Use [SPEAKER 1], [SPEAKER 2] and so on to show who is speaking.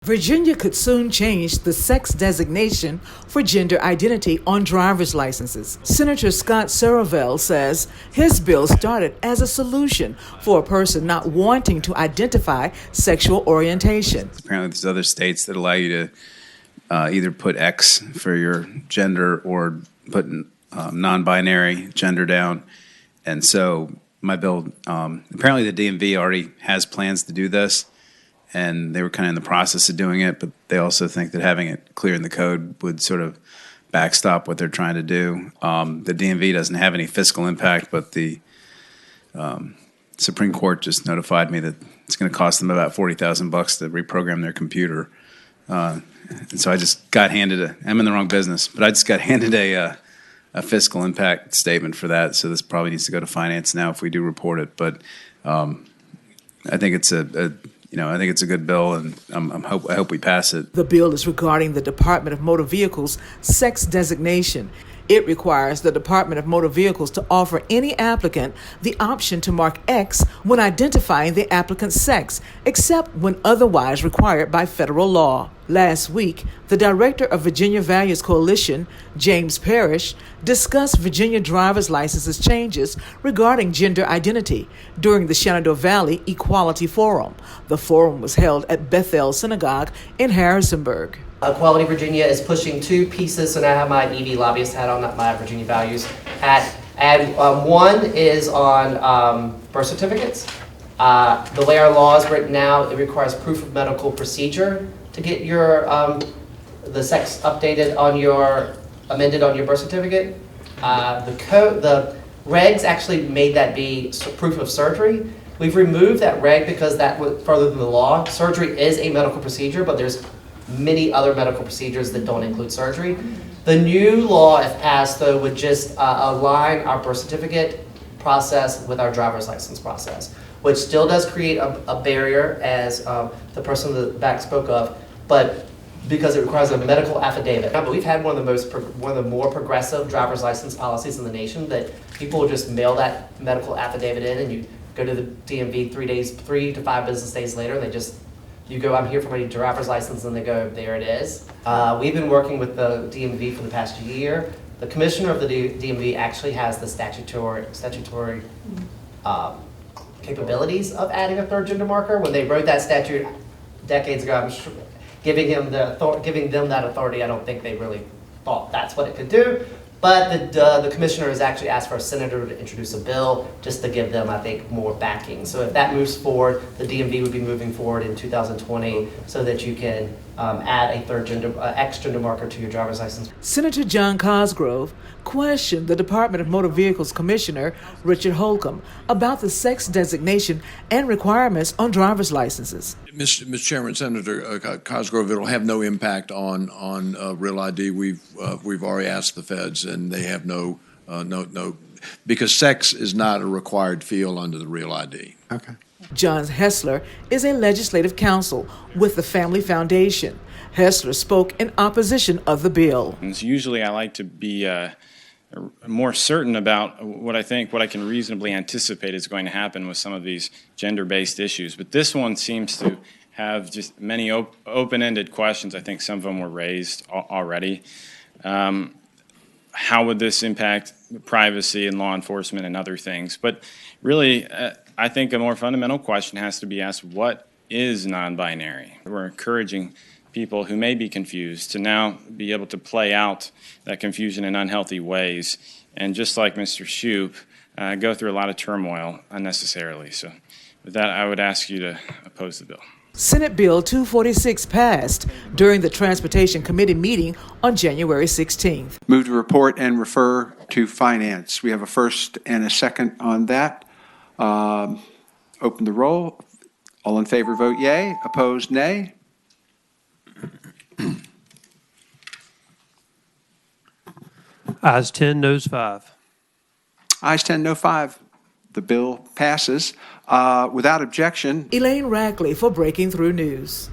[SPEAKER 1] Virginia could soon change the sex designation for gender identity on driver's licenses. Senator Scott Saravel says his bill started as a solution for a person not wanting to identify sexual orientation.
[SPEAKER 2] Apparently there's other states that allow you to either put X for your gender or put non-binary gender down. And so my bill, apparently the DMV already has plans to do this, and they were kind of in the process of doing it, but they also think that having it clear in the code would sort of backstop what they're trying to do. The DMV doesn't have any fiscal impact, but the Supreme Court just notified me that it's going to cost them about $40,000 to reprogram their computer. And so I just got handed I'm in the wrong business, but I just got handed a fiscal impact statement for that. So this probably needs to go to finance now if we do report it. But I think it's I think it's a good bill, and I hope we pass it.
[SPEAKER 1] The bill is regarding the Department of Motor Vehicles sex designation. It requires the Department of Motor Vehicles to offer any applicant the option to mark X when identifying the applicant's sex, except when otherwise required by federal law. Last week, the director of Virginia Values Coalition, James Parrish, discussed Virginia driver's licenses changes regarding gender identity during the Shenandoah Valley Equality Forum. The forum was held at Bethel Synagogue in Harrisonburg.
[SPEAKER 3] Equality Virginia is pushing two pieces, and I have my EV lobbyist hat on, not my Virginia Values hat. And one is on birth certificates. The way our law is written now, it requires proof of medical procedure to get your the sex updated on amended on your birth certificate. The regs actually made that be proof of surgery. We've removed that reg because that went further than the law. Surgery is a medical procedure, but there's many other medical procedures that don't include surgery. The new law, if passed, though, would just align our birth certificate process with our driver's license process, which still does create a barrier, as the person in the back spoke of, but because it requires a medical affidavit. But we've had one of the more progressive driver's license policies in the nation, that people will just mail that medical affidavit in, and you go to the DMV 3 to 5 business days later, and you go, I'm here for my driver's license, and they go, there it is. We've been working with the DMV for the past year. The commissioner of the DMV actually has the statutory capabilities of adding a third gender marker. When they wrote that statute decades ago, I'm sure, giving them that authority, I don't think they really thought that's what it could do. But the commissioner has actually asked for a senator to introduce a bill just to give them, I think, more backing. So if that moves forward, the DMV would be moving forward in 2020 so that you can add a third gender, X gender marker to your driver's license.
[SPEAKER 1] Senator John Cosgrove questioned the Department of Motor Vehicles Commissioner Richard Holcomb about the sex designation and requirements on driver's licenses.
[SPEAKER 4] Mr. Chairman, Senator Cosgrove, it'll have no impact on Real ID. We've already asked the feds, and they have no because sex is not a required field under the Real ID.
[SPEAKER 5] Okay.
[SPEAKER 1] John Hessler is a legislative counsel with the Family Foundation. Hessler spoke in opposition of the bill.
[SPEAKER 6] Usually I like to be more certain about what I can reasonably anticipate is going to happen with some of these gender-based issues. But this one seems to have just many open-ended questions. I think some of them were raised already. How would this impact privacy and law enforcement and other things? But really, I think a more fundamental question has to be asked: what is non-binary? We're encouraging people who may be confused to now be able to play out that confusion in unhealthy ways, and just like Mr. Shoup, go through a lot of turmoil unnecessarily. So with that, I would ask you to oppose the bill.
[SPEAKER 1] Senate Bill 246 passed during the Transportation Committee meeting on January 16th.
[SPEAKER 5] Move to report and refer to finance. We have a first and a second on that. Open the roll. All in favor, vote yea. Opposed, nay.
[SPEAKER 7] Ayes 10, noes 5.
[SPEAKER 5] Ayes 10, no 5. The bill passes. Without objection.
[SPEAKER 1] Elaine Rackley for Breaking Through News.